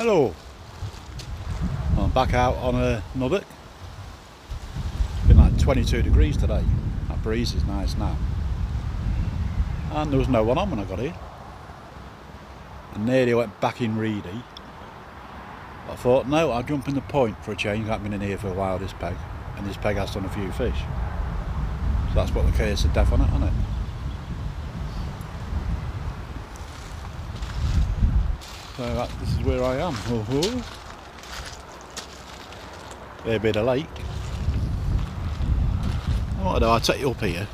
Hello, I'm back out on a nuddock. It's been like 22 degrees today. That breeze is nice now. And there was no one on when I got here. I nearly went back in reedy. I thought, no, I'll jump in the point for a change. I've been in here for a while, this peg. And this peg has done a few fish. So that's what the case of death on it, isn't it? So this is where I am. There be the lake. What do I take you up here?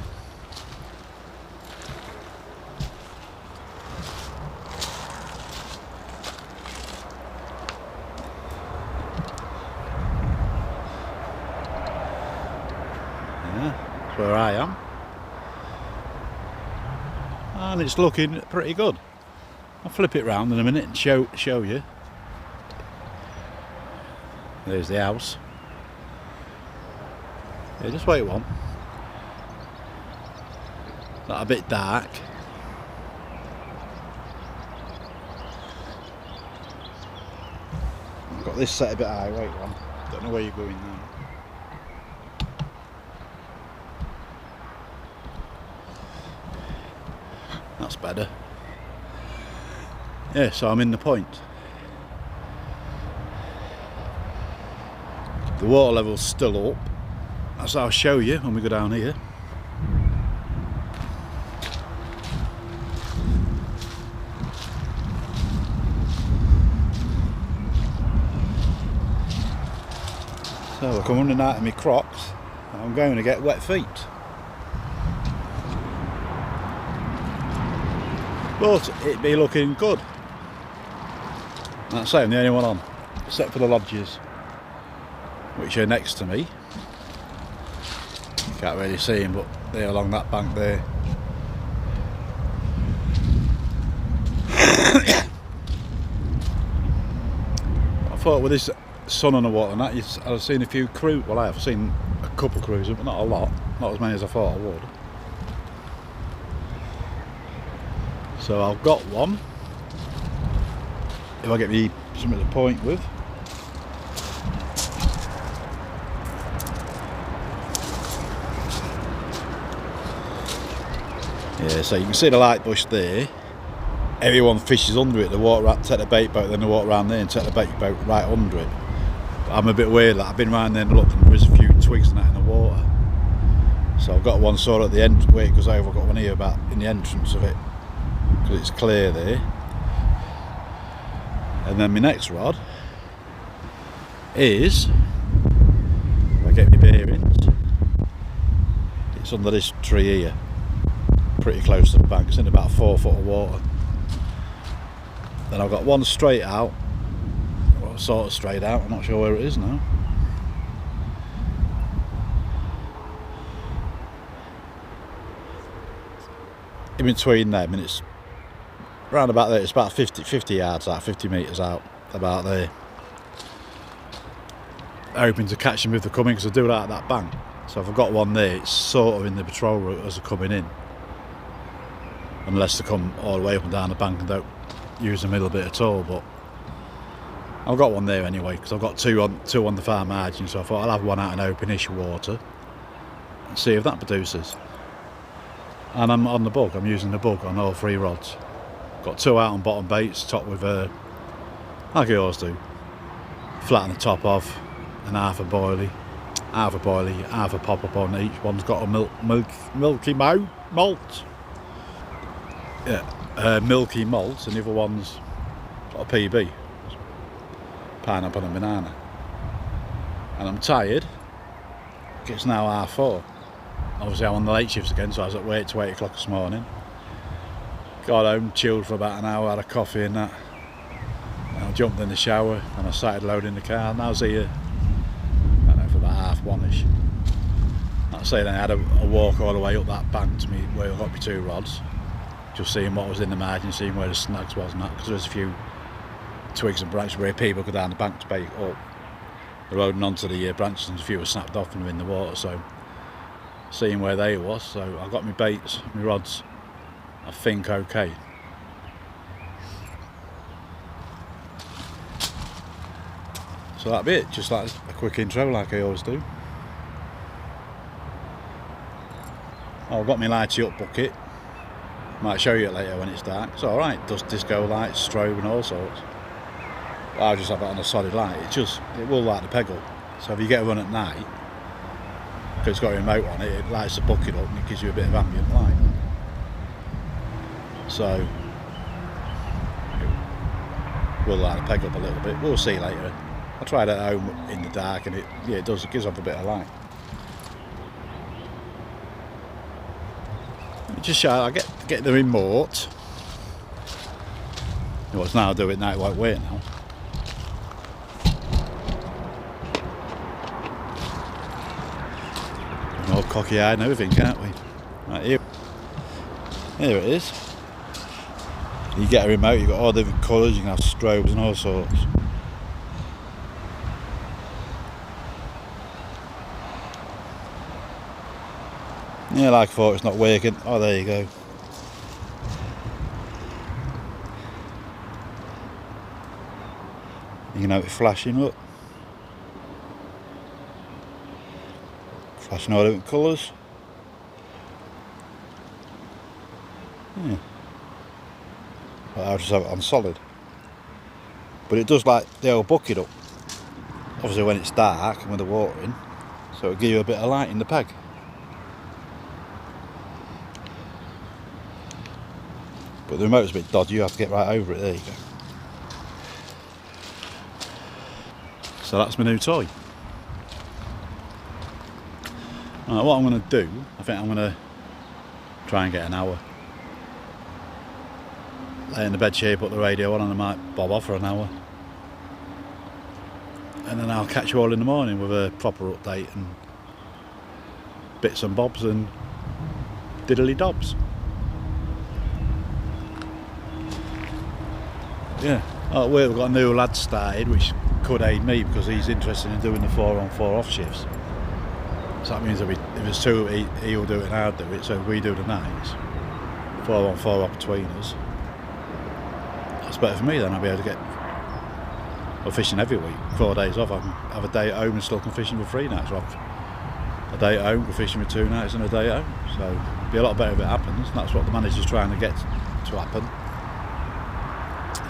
Yeah, that's where I am. And it's looking pretty good. I'll flip it round in a minute and show you. There's the house. Yeah, just wait one. That's a bit dark. I've got this set a bit high, wait one. Don't know where you're going now. That's better. Yeah, so I'm in the point. The water level's still up. That's what I'll show you when we go down here. So I come running out of my Crocs and I'm going to get wet feet. But it'd be looking good. That's it, I'm the only one on, except for the lodges, which are next to me. You can't really see them, but they're along that bank there. I thought with this sun on the water and that, I've seen a few crews. Well, I have seen a couple of cruisers, but not a lot. Not as many as I thought I would. So I've got one. If I get me something to point with. Yeah, so you can see the light bush there. Everyone fishes under it. They walk around, take the bait boat, then they walk around there and take the bait boat right under it. But I'm a bit weird. Like, I've been around there and looked, and there is a few twigs and that in the water. So I've got one sort of at the end where it goes over. I've got one here about in the entrance of it because it's clear there. And then my next rod is, if I get my bearings, it's under this tree here, pretty close to the bank. It's in about 4 foot of water. Then I've got one straight out, well, sort of straight out, I'm not sure where it is now. In between them, and it's round about there. It's about 50 yards out, 50 metres out, about there. Hoping to catch them if they're coming, because I do like that bank. So if I've got one there, it's sort of in the patrol route as they're coming in, unless they come all the way up and down the bank and don't use the middle bit at all. But I've got one there anyway, because I've got two on the far margin. So I thought I'll have one out in openish water and see if that produces. And I'm on the bug. I'm using the bug on all 3 rods. Got 2 out on bottom baits, top with like I always do, flatten the top off, and half a boilie, half a pop up on each. One's got a milky malt. Yeah, milky malt, and the other one's got a PB, pineapple and banana. And I'm tired. It's now 4:30. Obviously I'm on the late shifts again, so I was at work till 8 o'clock this morning. Got home, chilled for about an hour, had a coffee and that. And I jumped in the shower and I started loading the car. And I was here, I don't know, for about 1:30ish. Like I say, then I had a walk all the way up that bank to me where I got my 2 rods. Just seeing what was in the margin, seeing where the snags was and that. Because there's a few twigs and branches where people go down the bank to bait up. They're holding onto the branches and a few were snapped off and were in the water. So seeing where they was, so I got my baits, my rods, I think okay. So that'd be it, just like a quick intro like I always do. I've got my lighty up bucket. Might show you it later when it's dark. It's alright, does disco lights, strobe and all sorts. But I'll just have it on a solid light. It will light the peg up. So if you get a run at night, because it's got a remote on it, it lights the bucket up and it gives you a bit of ambient light. So it will light the peg up a little bit. We'll see later. I tried it at home in the dark and it does, it gives off a bit of light. Just show, I get the remote. What's now do it now, it won't wait now. We're all cocky eyed and everything, can't we? Right, here it is. You get a remote, you've got all different colours, you can have strobes and all sorts. Yeah, like I thought it's not working. Oh, there you go. You can have it flashing up. Flashing all different colours. Yeah. But I'll just have it on solid. But it does like the old bucket up. Obviously when it's dark and with the water in. So it'll give you a bit of light in the peg. But the remote's a bit dodgy, you have to get right over it, there you go. So that's my new toy. Right, what I'm going to do, I think I'm going to try and get an hour. Lay in the bed chair, put the radio on and I might bob off for an hour. And then I'll catch you all in the morning with a proper update and bits and bobs and diddly dobs. Yeah, we've got a new lad started which could aid me because he's interested in doing the 4-on-4 off shifts. So that means if there's two, he'll do it and I'll do it. So if we do the nights, 4-on-4 off between us, that's better for me then. I'll be able to get fishing every week, 4 days off. I can have a day at home and still can fishing for 3 nights off. A day at home, go fishing for 2 nights and a day at home. So it'll be a lot better if it happens. And that's what the manager's trying to get to happen.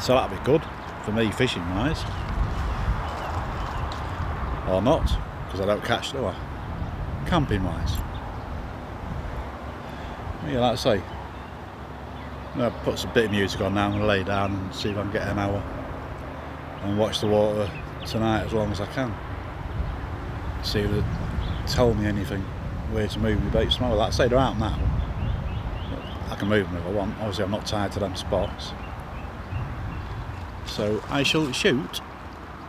So that'll be good for me fishing wise. Or not, because I don't catch, do I? Camping wise. Yeah, like I say, I'm going to put some bit of music on now. I'm going to lay down and see if I can get an hour and watch the water tonight as long as I can. See if they tell me anything, where to move my baits tomorrow. Like I say, they're out now. I can move them if I want. Obviously I'm not tied to them spots. So I shall shoot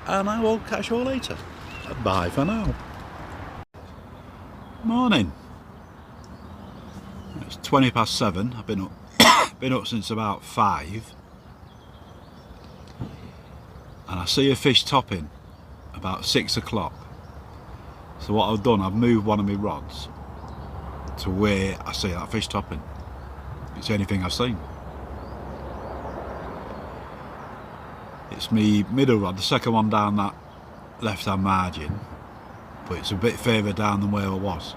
and I will catch you all later. Bye for now. Morning. It's 7:20. I've been up since about 5. And I see a fish topping about 6 o'clock. So what I've done, I've moved one of my rods to where I see that fish topping. It's the only thing I've seen. It's my middle rod, the second one down that left hand margin, but it's a bit further down than where I was.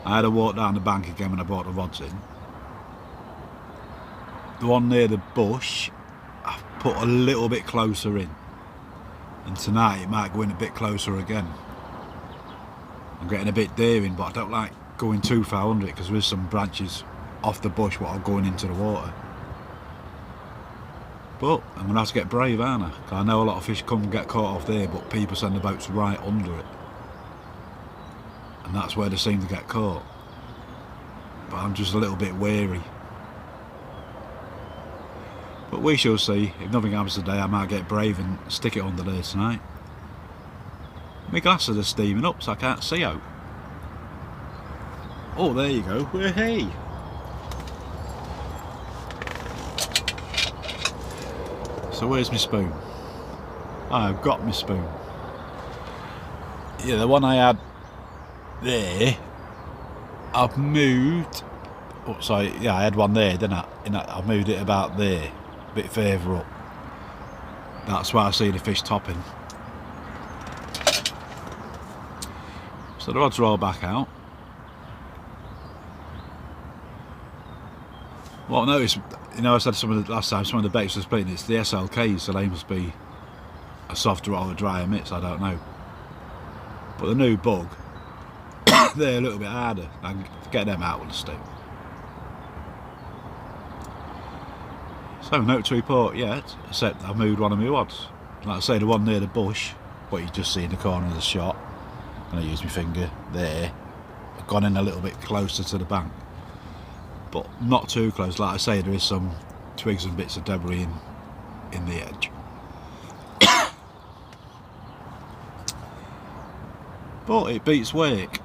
I had to walk down the bank again when I brought the rods in. The one near the bush I've put a little bit closer in, and tonight it might go in a bit closer again. I'm getting a bit daring, but I don't like going too far under it because there is some branches off the bush what are going into the water. But I'm going to have to get brave, aren't I? Because I know a lot of fish come and get caught off there, but people send the boats right under it. And that's where they seem to get caught. But I'm just a little bit wary. But we shall see. If nothing happens today, I might get brave and stick it under there tonight. My glasses are steaming up, so I can't see out. Oh, there you go. Hey! So where's my spoon? I've got my spoon. Yeah, the one I had there, I've moved. Oh, sorry, yeah, I had one there, didn't I? I've moved it about there, a bit further up. That's where I see the fish topping. So the rods are all back out. What I noticed, you know, I said last time some of the baits are splitting, it's the SLKs, so they must be a softer or a drier mix, I don't know. But the new bug, they're a little bit harder. I can get them out with the stick. So note to report yet, except I've moved one of my rods. Like I say, the one near the bush, what you just see in the corner of the shot, and I use my finger there, I've gone in a little bit closer to the bank. But not too close. Like I say, there is some twigs and bits of debris in the edge. But it beats wake.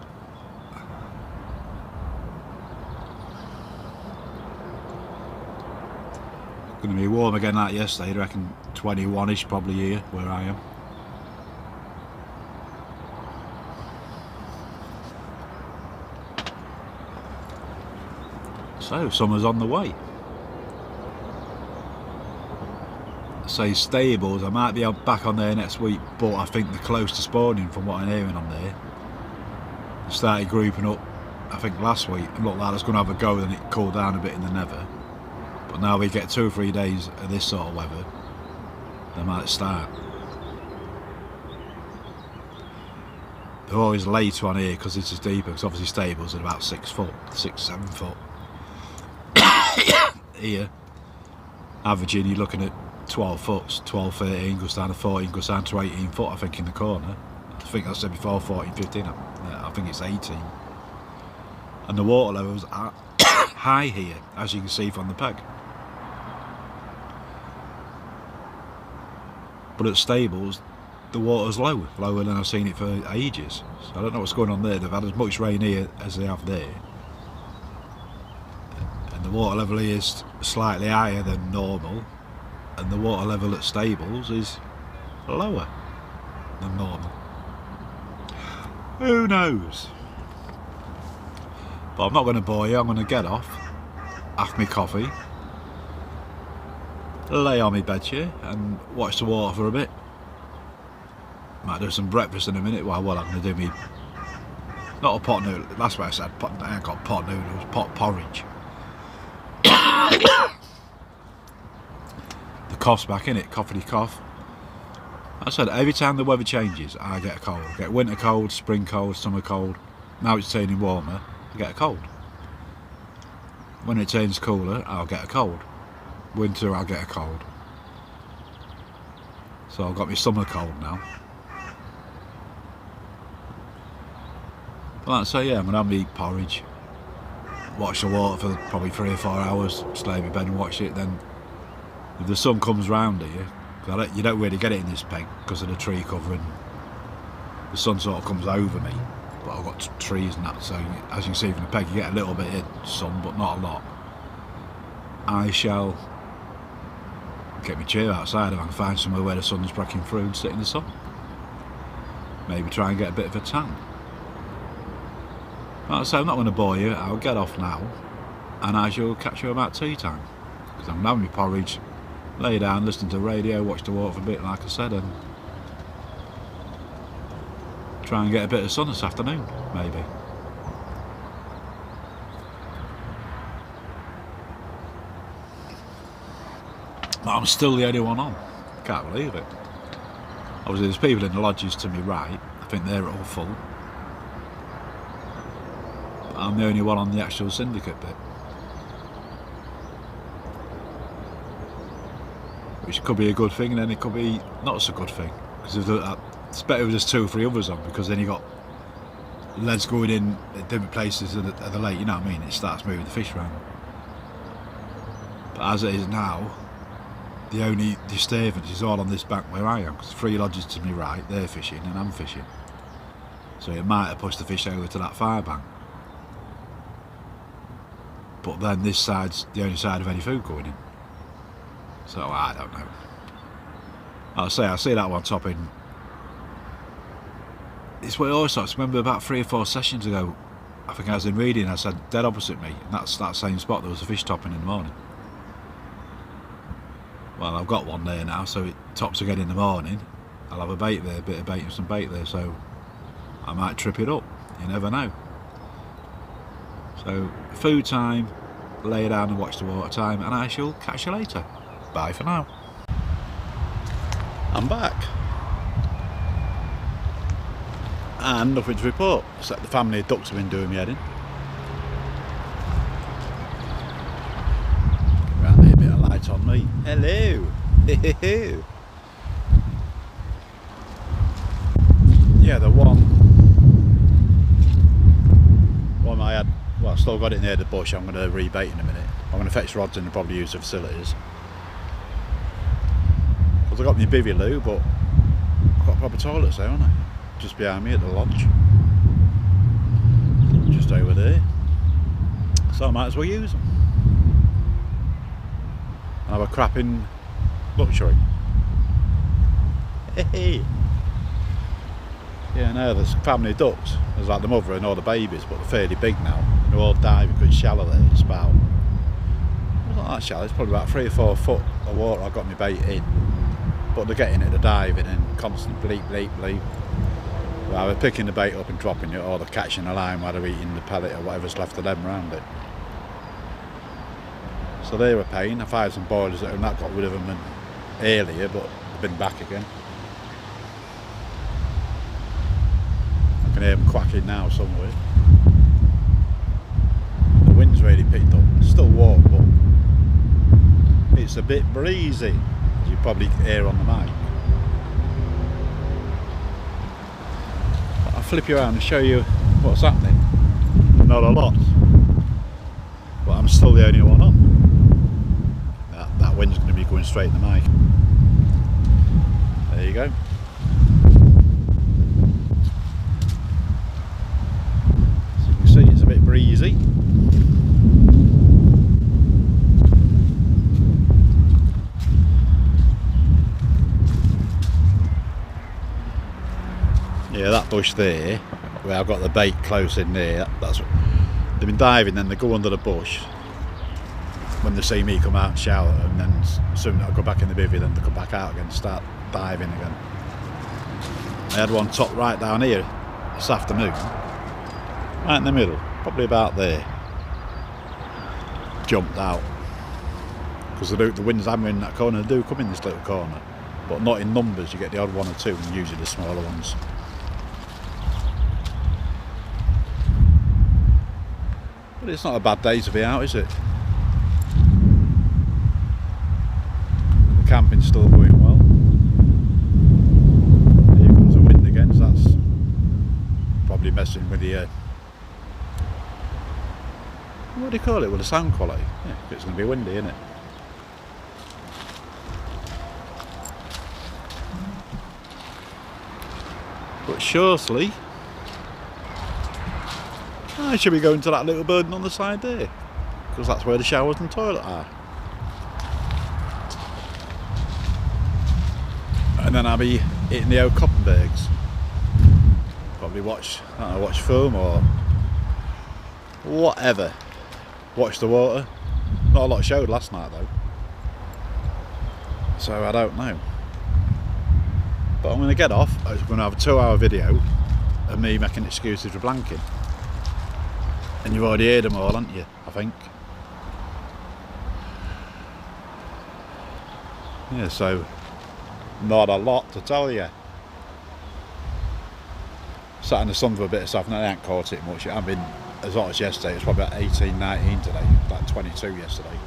Going to be warm again like yesterday, I reckon 21ish probably here where I am. So summer's on the way. Say stables, I might be back on there next week, but I think they're close to spawning from what I'm hearing on there. They started grouping up, I think last week, and looked like it's going to have a go, then it cooled down a bit in the nether. But now we get 2 or 3 days of this sort of weather, they might start. They're always later on here because it's just deeper, because obviously stables are about 6 foot, 7 foot. Here, averaging, you're looking at 12 foot, 12, 13, goes down to 14, goes down to 18 foot, I think, in the corner. I think I said before 14, 15, I think it's 18. And the water levels are high here, as you can see from the peg. But at stables, the water's lower than I've seen it for ages. So I don't know what's going on there. They've had as much rain here as they have there. And the water level here is slightly higher than normal. And the water level at stables is lower than normal. Who knows? But I'm not going to bore you. I'm going to get off, have my coffee, lay on my bed chair and watch the water for a bit. Might do some breakfast in a minute. Well, what I'm going to do, me not a pot noodle. That's what I said. I ain't got pot noodles. Pot porridge. The cough's back in it. Coughity cough. I said every time the weather changes, I get a cold. I get winter cold, spring cold, summer cold. Now it's turning warmer, I get a cold. When it turns cooler, I'll get a cold. Winter, I'll get a cold. So I've got my summer cold now. But like I say, yeah, I'm gonna have me porridge, watch the water for probably 3 or 4 hours, stay in my bed and watch it. Then if the sun comes round here, you don't really get it in this peg because of the tree cover, and the sun sort of comes over me, but I've got trees and that, so as you can see from the peg you get a little bit of sun but not a lot. I shall get my chair outside if I can find somewhere where the sun's breaking through and sit in the sun. Maybe try and get a bit of a tan. Like I say, I'm not going to bore you. I'll get off now and I shall catch you about tea time, because I'm having my porridge, lay down, listen to the radio, watch the water for a bit like I said, and try and get a bit of sun this afternoon, maybe. But I'm still the only one on. Can't believe it. Obviously there's people in the lodges to my right, I think they're all full. But I'm the only one on the actual syndicate bit. Which could be a good thing, and then it could be not so good thing, because it's better if there's 2 or 3 others on, because then you got leads going in at different places of the lake, you know what I mean? It starts moving the fish around. But as it is now, the only disturbance is all on this bank where I am, because 3 lodges to my right, they're fishing and I'm fishing, so it might have pushed the fish over to that far bank. But then this side's the only side of any food going in. So I don't know. I see that one topping. It's where it always starts. Remember about 3 or 4 sessions ago, I think I was in reading, I said dead opposite me, and that's that same spot there was a fish topping in the morning. Well, I've got one there now, so it tops again in the morning. I'll have a bait there, a bit of bait and some bait there, so I might trip it up. You never know. So, food time, lay down and watch the water time, and I shall catch you later. Bye for now. I'm back. And nothing to report, except the family of ducks have been doing me head in. Right, a bit of light on me. Hello. Yeah, the one I had, well, I still got it near the bush. I'm going to rebait in a minute. I'm going to fetch rods in and probably use the facilities. Because I got my bivvy loo, but I've got proper toilets there, haven't I? Just behind me at the lodge. Just over there. So I might as well use them. And have a crapping luxury. Hey. Yeah, no, there's family ducks. There's like the mother and all the babies, but they're fairly big now. They're all diving because it's shallow there. It's about, it's not that shallow, it's probably about 3 or 4 foot of water I've got my bait in. But they're getting it, they're diving and constantly bleep, bleep, bleep. They're either picking the bait up and dropping it, or they're catching a line while they're eating the pellet or whatever's left of them around it. So they're a pain. I fired some boilers and that got rid of them earlier, but they've been back again. I can hear them quacking now somewhere. The wind's really picked up. It's still warm, but it's a bit breezy, as you probably hear on the mic. I'll flip you around and show you what's happening. Not a lot, but I'm still the only one up. That wind's going to be going straight in the mic. There you go. So you can see it's a bit breezy. Yeah, that bush there, where I've got the bait close in there, that's what, they've been diving, then they go under the bush when they see me come out and shower, and then soon I'll go back in the bivvy, then they come back out again and start diving again. I had one top right down here this afternoon, right in the middle, probably about there. Jumped out because the wind's hammering in that corner. They do come in this little corner, but not in numbers. You get the odd 1 or 2, and usually the smaller ones. But it's not a bad day to be out, is it? The camping's still going well. Here comes the wind again, so that's probably messing with the what do you call it, with the sound quality? Yeah, it's going to be windy, isn't it? But shortly I should be going to that little building on the side there, because that's where the showers and toilet are. And then I'll be eating the old Koppenbergs. Probably watch, I don't know, watch film or whatever. Watch the water. Not a lot showed last night though, so I don't know. But I'm going to get off. I'm going to have a 2-hour video of me making excuses for blanking. And you've already heard them all, haven't you? I think. Yeah, so not a lot to tell you. Sat in the sun for a bit of stuff and I ain't caught it much. It hasn't been as hot as yesterday. It was probably about 18, 19 today. Like 22 yesterday.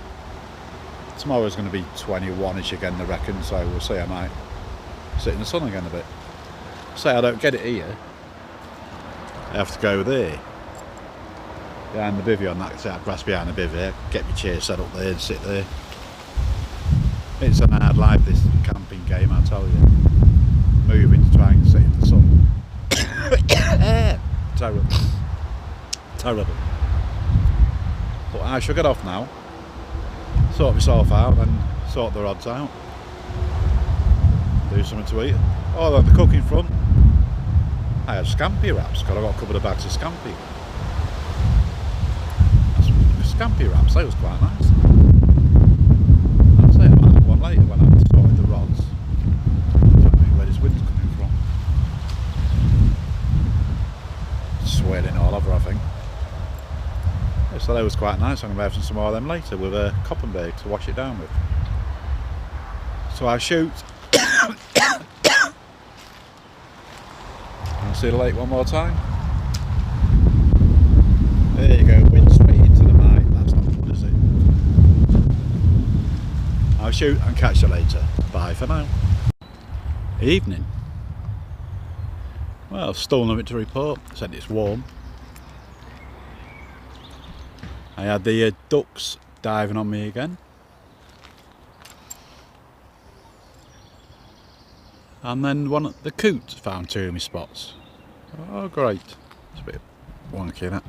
Tomorrow's going to be 21ish again, I reckon. So we'll see. I might sit in the sun again a bit. Say I don't get it here, I have to go there behind the bivvy on that side, grass behind the bivvy, get my chair set up there and sit there. It's an hard life, this camping game, I tell you. Moving to try and sit in the sun. Terrible. Terrible. But I shall get off now, sort myself out and sort the rods out. Do something to eat. Oh, on the cooking front, I have scampi wraps, because I've got a couple of bags of scampi. Scampi wraps, that was quite nice. I'll say I might have one later when I've sorted the rods. I don't know where this wind's coming from. Sweating. So that was quite nice. I'm going to have some more of them later with a Coppenberg to wash it down with. So I'll shoot. I'll see the lake one more time. There you go, wind straight into the mic. That's not good, is it? I'll shoot and catch you later. Bye for now. Evening. Well, still nothing to report. Said it's warm. I had the ducks diving on me again. And then the coot found two of my spots. Oh great. It's a bit wonky that.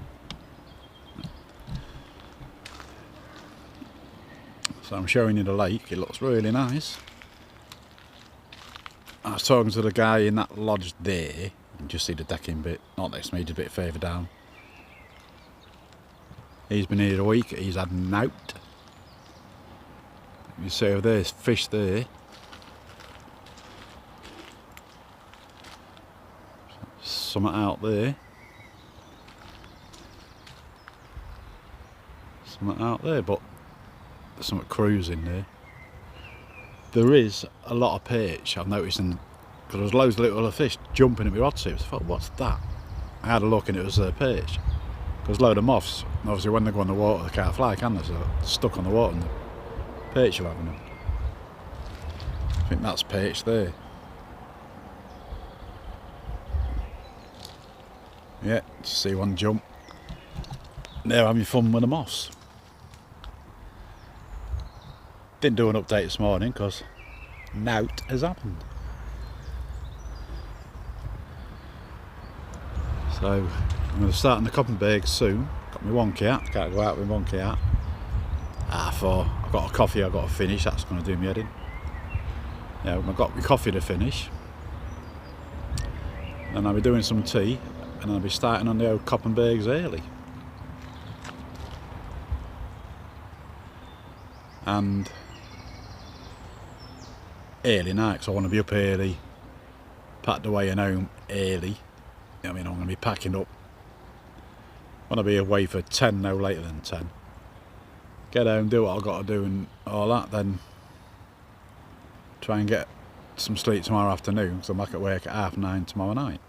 So I'm showing you the lake. It looks really nice. I was talking to the guy in that lodge there. You can just see the decking bit. Not next to me, just a bit further down. He's been here a week. He's had nout. You see over there's fish there. Something out there. Something out there, but there's something cruising there. There is a lot of perch, I've noticed, because there was loads of little fish jumping at my rod tips. I thought, what's that? I had a look and it was a perch. There's a load of moths. And obviously when they go in the water they can't fly, can they? So they're stuck on the water and the perch are having them. I think that's perch there. Yeah, just see one jump. They're having fun with the moths. Didn't do an update this morning because nought has happened. So I'm going to start in the Coppenberg soon. Got my wonky hat, can't go out with my wonky hat. I've got a coffee I've got to finish, that's going to do me head in. Yeah, I've got my coffee to finish. And I'll be doing some tea. And I'll be starting on the old Coppenbergs early. And early night, because I want to be up early, packed away and home early. I mean, I'm going to be packing up. I want to be away for 10, no later than 10. Get home, do what I've got to do and all that, then try and get some sleep tomorrow afternoon, because I'm back at work at 9:30 tomorrow night.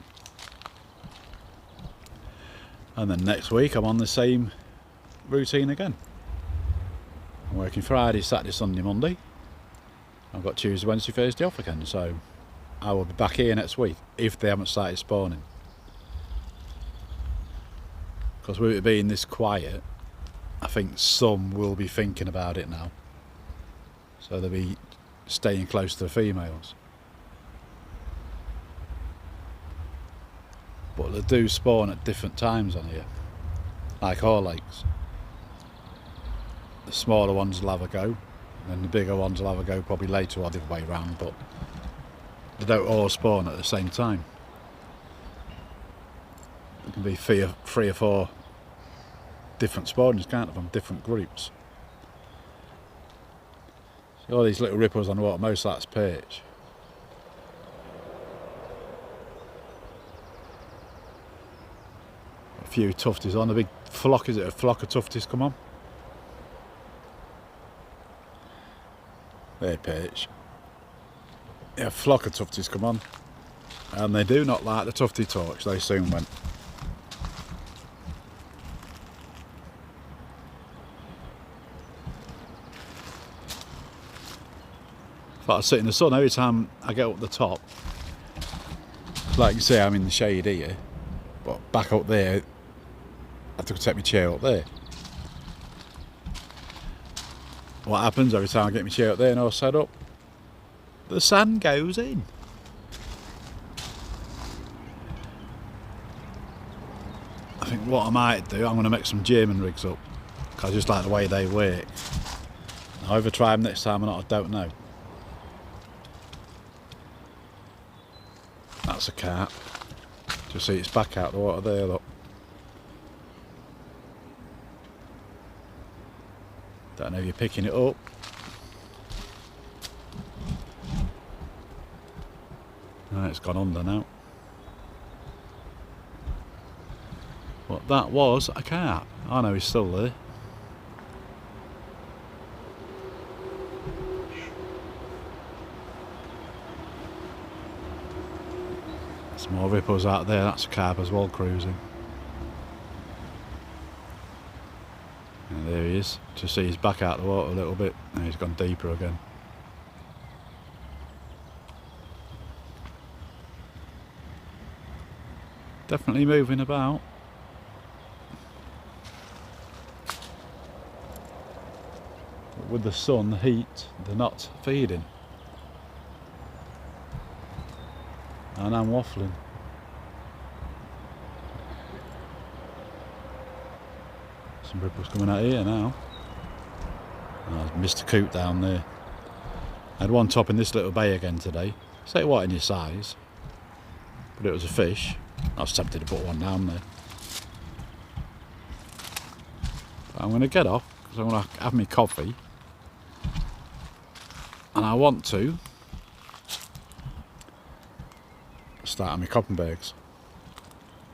And then next week I'm on the same routine again. I'm working Friday, Saturday, Sunday, Monday. I've got Tuesday, Wednesday, Thursday off again, so I will be back here next week if they haven't started spawning. Because with it being this quiet, I think some will be thinking about it now. So they'll be staying close to the females. But they do spawn at different times on here, like all lakes. The smaller ones will have a go, and the bigger ones will have a go probably later or the other way round, but they don't all spawn at the same time. There can be three or four different spawners, can't there, from different groups. See all these little ripples on the water, most of that's perch. A few tufties on, a big flock, is it a flock of tufties come on? They're perch. Yeah, a flock of tufties come on. And they do not like the tufty torch, they soon went. But I sit in the sun every time I get up the top. Like you say, I'm in the shade here, but back up there, I have to take my chair up there. What happens every time I get my chair up there and all set up? The sun goes in. I think what I might do, I'm going to make some German rigs up, because I just like the way they work. I'll either try them next time or not, I don't know. That's a carp. Just see its back out the water there, look. Don't know if you're picking it up. No, it's gone under now. But that was a carp. I know he's still there. Some more ripples out there, that's a carp as well cruising. And there he is, just see he's back out of the water a little bit, and he's gone deeper again. Definitely moving about. But with the sun, the heat, they're not feeding. And I'm waffling. Some ripples coming out here now. Oh, I missed a coot down there. I had one top in this little bay again today. Say what in your size, but it was a fish. I was tempted to put one down there. But I'm going to get off because I'm going to have my coffee. And I want to start on my Koppenbergs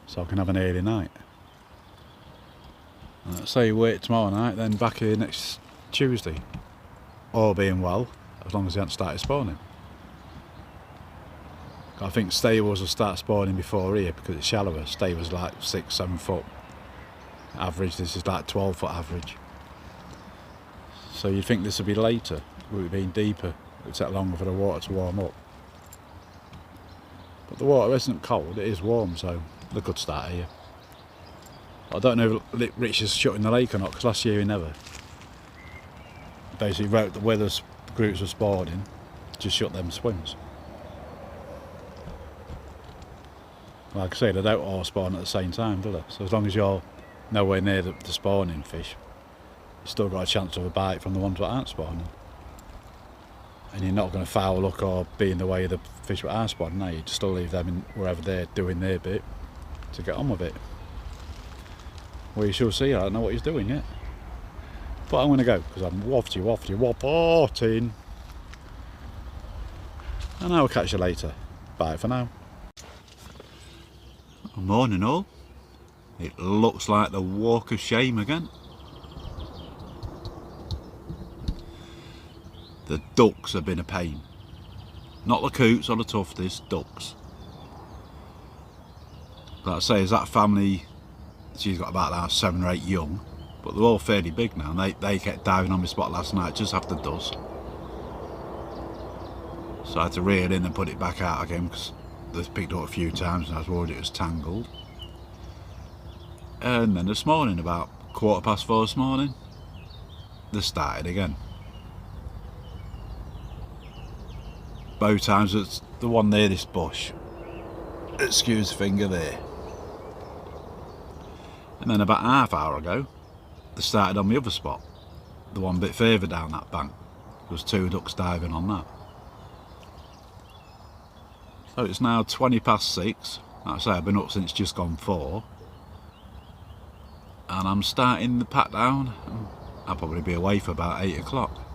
so I can have an early night. Say wait tomorrow night, then back here next Tuesday. All being well, as long as they haven't started spawning. I think stables will start spawning before here because it's shallower. Stables like 6-7 foot average, this is like 12 foot average. So you'd think this would be later, with it being deeper. It would take longer for the water to warm up. But the water isn't cold, it is warm, so they could start here. I don't know if Rich is shutting the lake or not, because last year he never. Basically wrote that where the groups were spawning, just shut them swims. Like I say, they don't all spawn at the same time, do they? So as long as you're nowhere near the spawning fish, you've still got a chance of a bite from the ones that aren't spawning. And you're not going to foul luck or be in the way of the fish that are spawning, no, you just still leave them in wherever they're doing their bit to get on with it. Well, you shall see, I don't know what he's doing yet. But I'm going to go, because I'm wafting. And I will catch you later. Bye for now. Morning all. It looks like the walk of shame again. The ducks have been a pain. Not the coots or the tufties, ducks. Like I say, there's that family, she's got about 7 or 8 young, but they're all fairly big now, and they kept diving on my spot last night just after dusk. So I had to reel in and put it back out again because they've picked up a few times and I was worried it was tangled. And then this morning, about 4:15 this morning, they started again. Both times it's the one near this bush. Excuse the finger there. And then about half hour ago, they started on the other spot, the one bit further down that bank. There was 2 ducks diving on that. So it's now 6:20. Like I say, I've been up since just gone 4. And I'm starting the pat down. I'll probably be away for about 8 o'clock.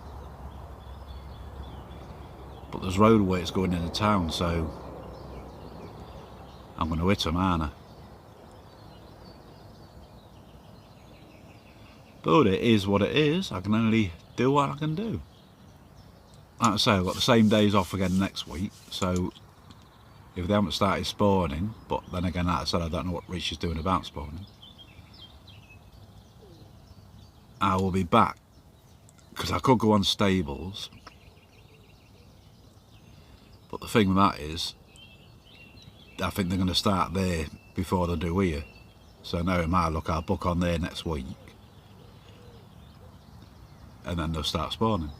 But there's roadways going into town, so I'm going to hit them, aren't I? But it is what it is. I can only do what I can do. Like I say, I've got the same days off again next week, so if they haven't started spawning, but then again, like I said, I don't know what Rich is doing about spawning, I will be back, because I could go on stables, but the thing with that is, I think they're going to start there before they do here, so knowing my luck, I'll book on there next week, and then they'll start spawning.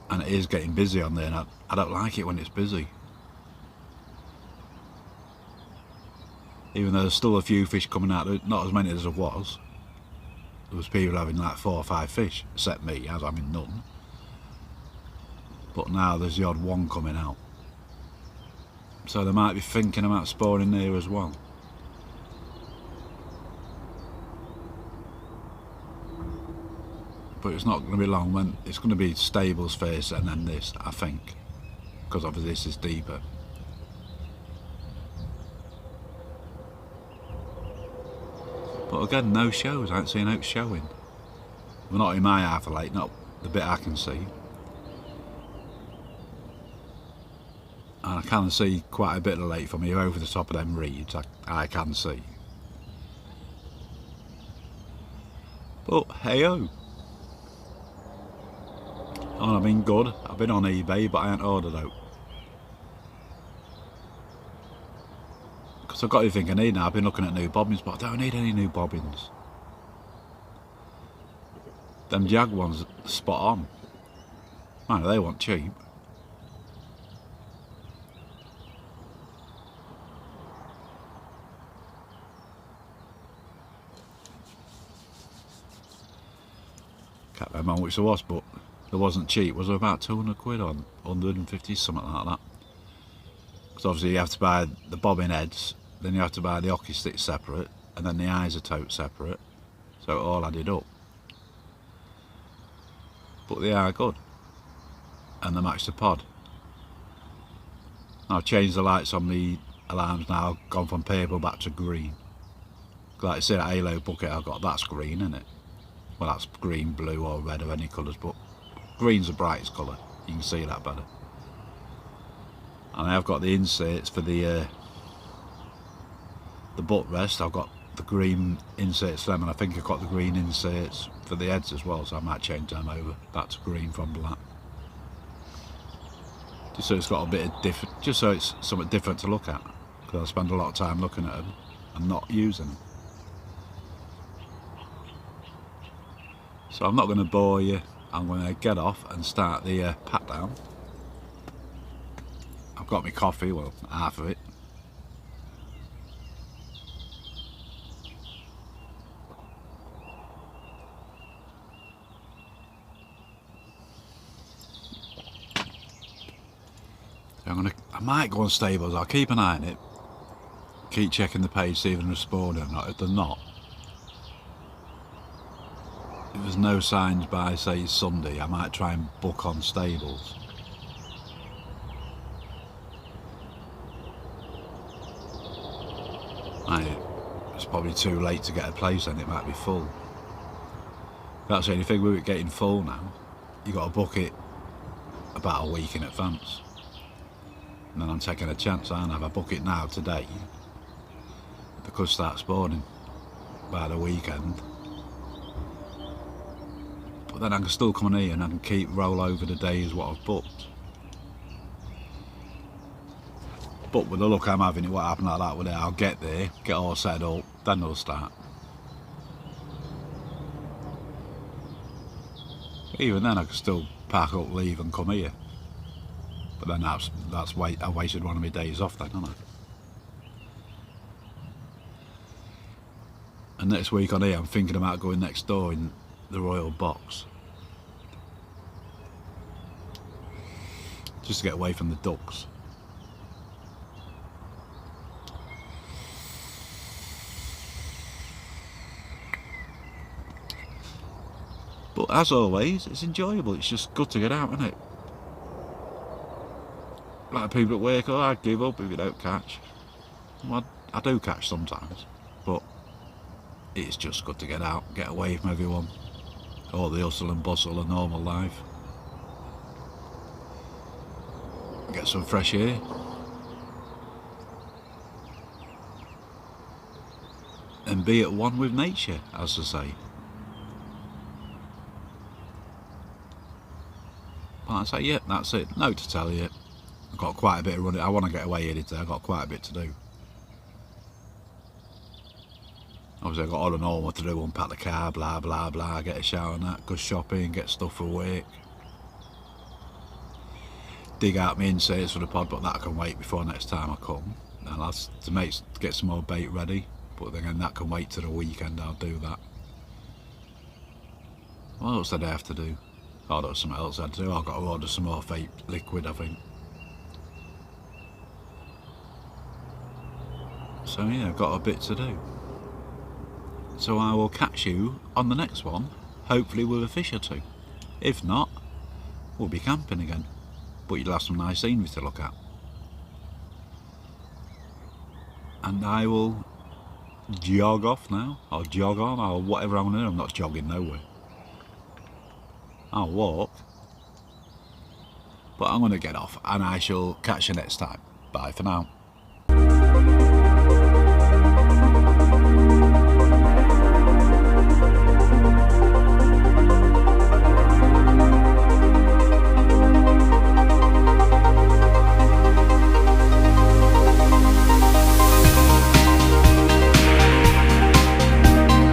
And it is getting busy on there, and I don't like it when it's busy. Even though there's still a few fish coming out, not as many as there was. There was people having like 4 or 5 fish, except me, as I'm in none. But now there's the odd one coming out. So they might be thinking about spawning there as well. But it's not going to be long when it's going to be stables first and then this, I think, because obviously this is deeper. But again, no shows. I ain't seen out showing. Well, not in my half of lake, not the bit I can see. and I can see quite a bit of the lake from here over the top of them reeds. I can see. But hey ho. Oh, I've been good. I've been on eBay, but I ain't ordered out. Because I've got everything I need now. I've been looking at new bobbins, but I don't need any new bobbins. Them Jag ones are spot on. Man, they want cheap. Can't remember which there was, but there wasn't cheap. Was it about 200 quid or 150, something like that? Because obviously you have to buy the bobbin heads, then you have to buy the hockey sticks separate, and then the eyes are tote separate. So it all added up. But they are good. And they match the pod. I've changed the lights on the alarms now, gone from purple back to green. Like I say, that halo bucket I've got, that's green, isn't it? Well, that's green, blue or red or any colours, but green's the brightest colour. You can see that better. And I have got the inserts for the butt rest. I've got the green inserts for them, and I think I've got the green inserts for the heads as well, so I might change them over back to green from black. Just so it's got a bit of different, just so it's something different to look at, because I spend a lot of time looking at them and not using them. So I'm not going to bore you. I'm going to get off and start the pat down. I've got my coffee, well, half of it. I might go on stables. I'll keep an eye on it. Keep checking the page, see if they're responding or not. If they're not, if there's no signs by, say, Sunday, I might try and book on stables. It's probably too late to get a place, and it might be full. That's the only thing with it getting full now. You got to book it about a week in advance. And then I'm taking a chance, aren't I? If I book it now, today, they could start spawning by the weekend. But then I can still come in here and I can roll over the days what I've booked. But with the look I'm having, it won't happen like that with it. I'll get there, get all set up, then they'll start. Even then I can still pack up, leave and come here. But then I wasted one of my days off then, haven't I? And next week on here I'm thinking about going next door in the Royal Box. Just to get away from the ducks. But as always, it's enjoyable. It's just good to get out, isn't it? Like people at work, oh, I'd give up if you don't catch. Well, I do catch sometimes, but it's just good to get out, get away from everyone, all the hustle and bustle of normal life. Get some fresh air. And be at one with nature, as I say. But I say, yeah, that's it. No to tell you. I've got quite a bit of running. I want to get away here today. I've got quite a bit to do. Obviously I've got all the normal to do, unpack the car, blah blah blah, get a shower and that, go shopping, get stuff for work. Dig out my inserts for the pod, but that can wait before next time I come. And I'll have to get some more bait ready, but then that can wait till the weekend, I'll do that. What else did I have to do? Oh, there was something else I had to do. I've got to order some more fake liquid, I think. So yeah, I've got a bit to do. So I will catch you on the next one, hopefully with a fish or two. If not, we'll be camping again. But you'll have some nice scenery to look at. And I will jog off now, or jog on, or whatever I'm doing. I'm not jogging nowhere. I'll walk. But I'm going to get off, and I shall catch you next time. Bye for now.